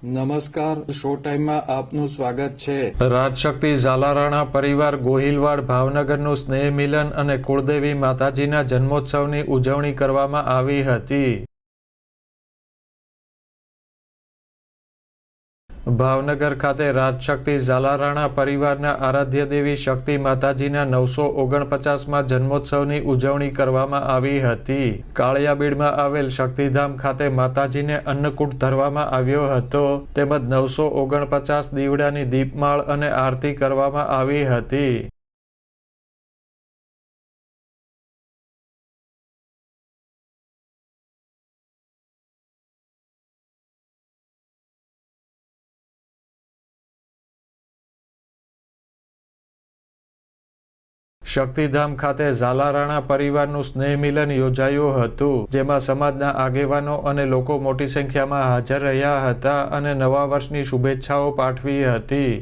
નમસ્કાર, શો ટાઈમમાં આપનું સ્વાગત છે। રાજશક્તિ ઝાલારાણા પરિવાર ગોહિલવાડ ભાવનગરનું સ્નેહ મિલન અને કુળદેવી માતાજીના જન્મોત્સવની ઉજવણી કરવામાં આવી હતી। ભાવનગર ખાતે રાજશક્તિ ઝાલારાણા પરિવારના આરાધ્ય દેવી શક્તિ માતાજીના 949માં જન્મોત્સવની ઉજવણી કરવામાં આવી હતી। કાળિયાબીડમાં આવેલ શક્તિધામ ખાતે માતાજીને અન્નકૂટ ધરવામાં આવ્યો હતો તેમજ 949 દીવડાની દીપમાળ અને આરતી કરવામાં આવી હતી। શક્તિધામ ખાતે ઝાલારાણા પરિવારનું સ્નેહ મિલન યોજાયું હતું, જેમાં સમાજના આગેવાનો અને લોકો મોટી સંખ્યામાં હાજર રહ્યા હતા અને નવા વર્ષની શુભેચ્છાઓ પાઠવી હતી।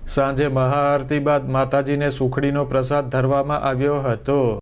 સાંજે મહાઆરતી બાદ માતાજીને સુખડીનો પ્રસાદ ધરવામાં આવ્યો હતો।